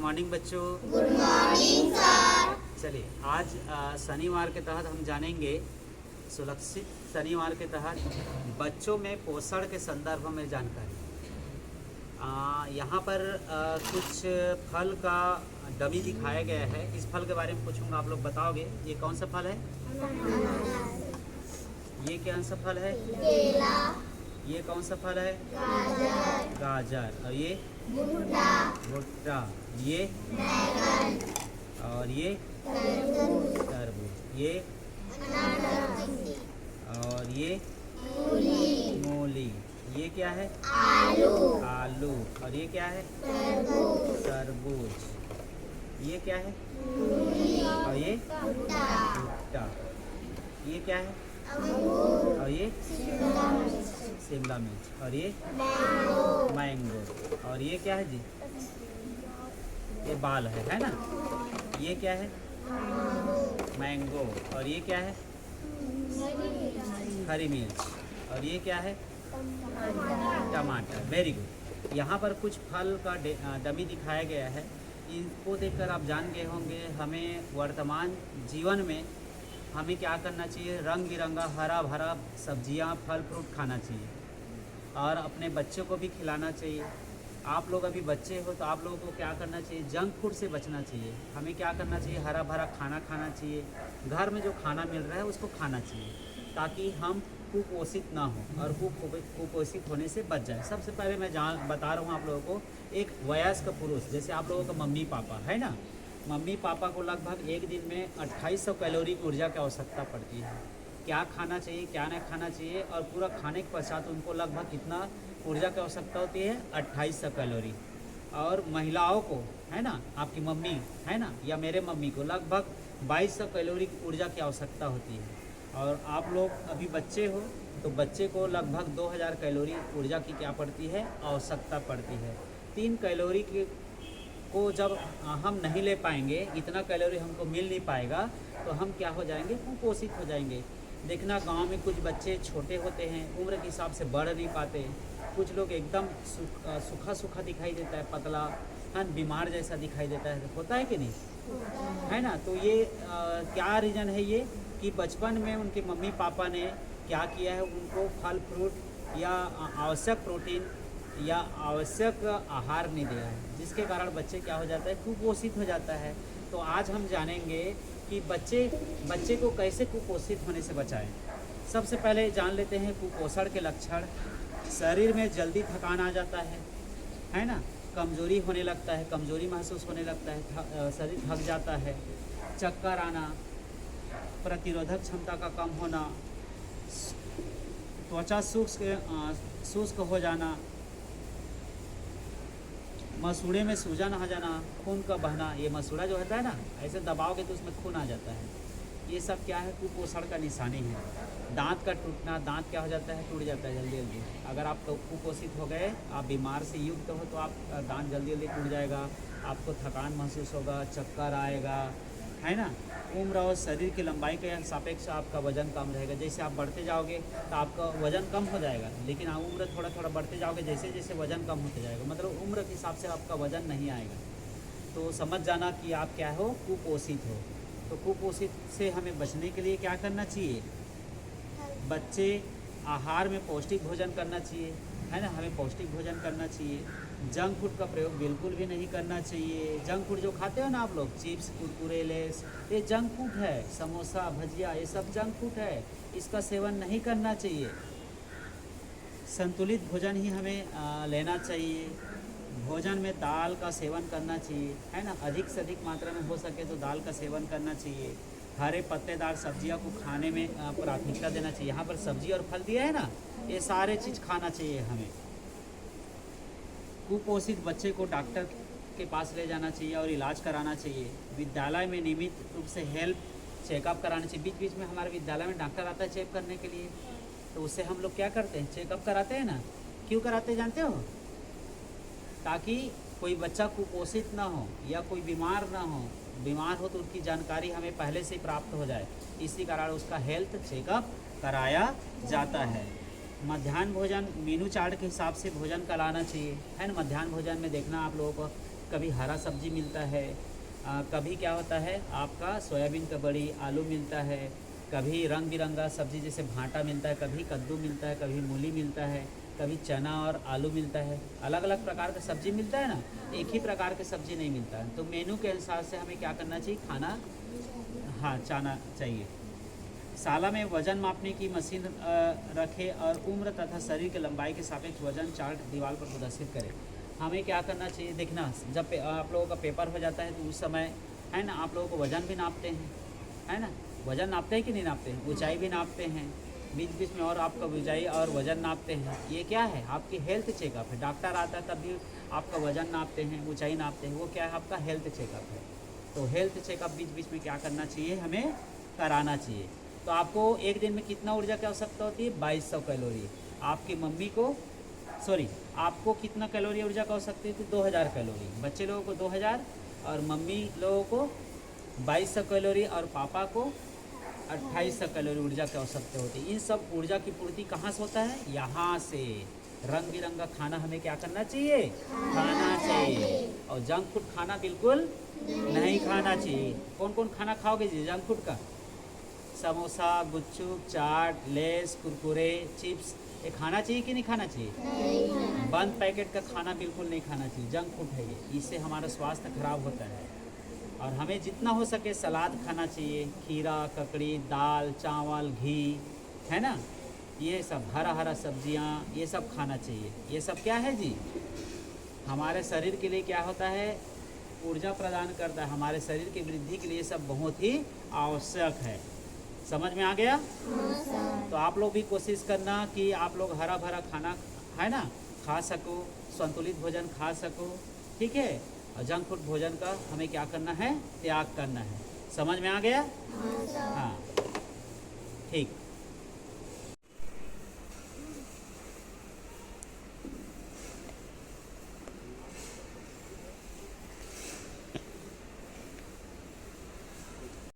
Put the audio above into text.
Morning बच्चों। Good morning sir. चलिए आज शनिवार के तहत हम जानेंगे सुरक्षित शनिवार के तहत बच्चों में पोषण के संदर्भ में जानकारी। यहाँ पर कुछ फल का डमी दिखाया गया है। इस फल के बारे में पूछूंगा, आप लोग बताओगे ये कौन सा फल है। ये कौन सा फल है। केला। ये कौन सा फल है। गाजर। गाजर। और ये भुट्टा। भुट्टा। ये बैगन। और ये तरबूज। तरबूज। ये अनानास। और ये मूली। मूली। ये क्या है। आलू। आलू। और ये क्या है। तरबूज। तरबूज। ये क्या है। मूली। और ये भुट्टा। भुट्टा। ये क्या है। अंगूर। और ये शिमला मिर्च। शिमला मिर्च। और ये मैंगो। मैंगो। और ये क्या है जी। ये बाल है ना। ये क्या है। मैंगो। और ये क्या है। हरी मिर्च। और ये क्या है। टमाटर। Very good. यहाँ पर कुछ फल का डमी दिखाया गया है। इनको देखकर आप जान गए होंगे हमें वर्तमान जीवन में हमें क्या करना चाहिए। रंग बिरंगा हरा भरा सब्जियाँ फल फ्रूट खाना चाहिए और अपने बच्चों को भी खिलाना चाहिए। आप लोग अभी बच्चे हो तो आप लोगों को क्या करना चाहिए, जंक फूड से बचना चाहिए। हमें क्या करना चाहिए, हरा भरा खाना खाना चाहिए। घर में जो खाना मिल रहा है उसको खाना चाहिए ताकि हम कुपोषित ना हो और कुपोषित होने से बच जाए। सबसे पहले मैं बता रहा हूँ आप लोगों को, एक वयस्क पुरुष जैसे आप लोगों का मम्मी पापा है ना, मम्मी पापा को लगभग एक दिन में 2800 कैलोरी की ऊर्जा की आवश्यकता पड़ती है। क्या खाना चाहिए क्या नहीं खाना चाहिए और पूरा खाने के पश्चात उनको लगभग कितना ऊर्जा की आवश्यकता होती है, 2800 कैलोरी। और महिलाओं को है ना, आपकी मम्मी है ना या मेरे मम्मी को लगभग 2200 कैलोरी की ऊर्जा की आवश्यकता होती है। और आप लोग अभी बच्चे हो तो बच्चे को लगभग 2000 कैलोरी ऊर्जा की क्या पड़ती है, आवश्यकता पड़ती है। 3 कैलोरी की को जब हम नहीं ले पाएंगे, इतना कैलोरी हमको मिल नहीं पाएगा तो हम क्या हो जाएंगे, कुपोषित हो जाएंगे। देखना गांव में कुछ बच्चे छोटे होते हैं, उम्र के हिसाब से बढ़ नहीं पाते। कुछ लोग एकदम सूखा सूखा दिखाई देता है, पतला है, बीमार जैसा दिखाई देता है, होता है कि नहीं, है ना। तो ये क्या रीज़न है ये कि बचपन में उनके मम्मी पापा ने क्या किया है, उनको फल फ्रूट या आवश्यक प्रोटीन या आवश्यक आहार नहीं दिया है, जिसके कारण बच्चे क्या हो जाता है, कुपोषित हो जाता है। तो आज हम जानेंगे कि बच्चे को कैसे कुपोषित होने से बचाएं। सबसे पहले जान लेते हैं कुपोषण के लक्षण। शरीर में जल्दी थकान आ जाता है ना, कमजोरी होने लगता है, कमजोरी महसूस होने लगता है, शरीर थक जाता है, चक्कर आना, प्रतिरोधक क्षमता का कम होना, त्वचा शुष्क हो जाना, मसूड़े में सूजन आ जाना, खून का बहना। ये मसूड़ा जो होता है ना, ऐसे दबाओगे तो उसमें खून आ जाता है। ये सब क्या है, कुपोषण का निशानी है। दांत का टूटना, दांत क्या हो जाता है, टूट जाता है जल्दी जल्दी। अगर आप तो कुपोषित हो गए, आप बीमार से युक्त हो तो आप दांत जल्दी जल्दी टूट जाएगा, आपको थकान महसूस होगा, चक्कर आएगा, है ना। उम्र और शरीर की लंबाई के सापेक्ष आपका वजन कम रहेगा। जैसे आप बढ़ते जाओगे तो आपका वजन कम हो जाएगा, लेकिन आप उम्र थोड़ा थोड़ा बढ़ते जाओगे, जैसे जैसे वजन कम होते जाएगा, मतलब उम्र के हिसाब से आपका वजन नहीं आएगा। तो समझ जाना कि आप क्या हो, कुपोषित हो। तो कुपोषित से हमें बचने के लिए क्या करना चाहिए, बच्चे आहार में पौष्टिक भोजन करना चाहिए, है ना, हमें पौष्टिक भोजन करना चाहिए। जंक फूड का प्रयोग बिल्कुल भी नहीं करना चाहिए। जंक फूड जो खाते हो ना आप लोग, चिप्स कुरकुरे लेस, ये जंक फूड है। समोसा भजिया ये सब जंक फूड है, इसका सेवन नहीं करना चाहिए। संतुलित भोजन ही हमें लेना चाहिए। भोजन में दाल का सेवन करना चाहिए, है ना, अधिक से अधिक मात्रा में हो सके तो दाल का सेवन करना चाहिए। हरे पत्तेदार सब्जियों को खाने में प्राथमिकता देना चाहिए। यहाँ पर सब्जी और फल दिया है ना, ये सारे चीज़ खाना चाहिए हमें। कुपोषित बच्चे को डॉक्टर के पास ले जाना चाहिए और इलाज कराना चाहिए। विद्यालय में नियमित रूप से हेल्थ चेकअप कराना चाहिए। बीच बीच में हमारे विद्यालय में डॉक्टर आता है चेक करने के लिए, तो उससे हम लोग क्या करते हैं, चेकअप कराते हैं ना। क्यों कराते हैं जानते हो, ताकि कोई बच्चा कुपोषित ना हो या कोई बीमार ना हो। बीमार हो तो उसकी जानकारी हमें पहले से प्राप्त हो जाए, इसी कारण उसका हेल्थ चेकअप कराया जाता है। मध्याह्न भोजन मेनू चार्ट के हिसाब से भोजन कराना चाहिए, है ना। मध्याह्न भोजन में देखना आप लोगों को कभी हरा सब्जी मिलता है, कभी क्या होता है आपका सोयाबीन का बड़ी, आलू मिलता है, कभी रंग बिरंगा सब्जी जैसे भांटा मिलता है, कभी कद्दू मिलता है, कभी मूली मिलता है, कभी चना और आलू मिलता है। अलग अलग प्रकार का सब्जी मिलता है ना, एक ही प्रकार के सब्जी नहीं मिलता है। तो मेनू के अनुसार से हमें क्या करना चाहिए, खाना हाँ चाहना चाहिए। साला में वजन मापने की मशीन रखें और उम्र तथा शरीर की लंबाई के सापेक्ष वजन चार्ट दीवार पर प्रदर्शित करें। हमें क्या करना चाहिए, देखना जब आप लोगों का पेपर हो जाता है तो उस समय है ना आप लोगों को वजन भी नापते हैं, है ना, वजन नापते हैं कि नहीं नापते हैं, ऊंचाई भी नापते हैं बीच बीच में, और आपका ऊंचाई और वजन नापते हैं। ये क्या है, आपकी हेल्थ चेकअप है। डॉक्टर आता है तब भी आपका वजन नापते हैं, ऊंचाई नापते हैं, वो क्या है, आपका हेल्थ चेकअप है। तो हेल्थ चेकअप बीच बीच में क्या करना चाहिए, हमें कराना चाहिए। तो आपको एक दिन में कितना ऊर्जा की आवश्यकता होती है, 2200 कैलोरी। आपकी मम्मी को आपको कितना कैलोरी ऊर्जा की आवश्यकता होती है, 2000 कैलोरी। बच्चे लोगों को 2000 और मम्मी लोगों को 2200 कैलोरी और पापा को 2800 कैलोरी ऊर्जा की आवश्यकता होती है। इन सब ऊर्जा की पूर्ति कहाँ से होता है, यहाँ से। रंग बिरंगा खाना हमें क्या करना चाहिए, खाना चाहिए। और जंक फूड खाना बिल्कुल नहीं खाना चाहिए। कौन कौन खाना खाओगे जी जंक फूड का, समोसा, गुपचुप, चाट, लेस, कुरकुरे, चिप्स, ये खाना चाहिए कि नहीं खाना चाहिए, बंद पैकेट का खाना बिल्कुल नहीं खाना चाहिए, जंक फूड है ये, इससे हमारा स्वास्थ्य खराब होता है। और हमें जितना हो सके सलाद खाना चाहिए, खीरा, ककड़ी, दाल, चावल, घी, है ना, ये सब हरा हरा सब्जियां, ये सब खाना चाहिए। ये सब क्या है जी, हमारे शरीर के लिए क्या होता है, ऊर्जा प्रदान करता है, हमारे शरीर की वृद्धि के लिए सब बहुत ही आवश्यक है। समझ में आ गया। तो आप लोग भी कोशिश करना कि आप लोग हरा भरा खाना है ना खा सको, संतुलित भोजन खा सको, ठीक है। और जंक फूड भोजन का हमें क्या करना है, त्याग करना है। समझ में आ गया। हाँ ठीक।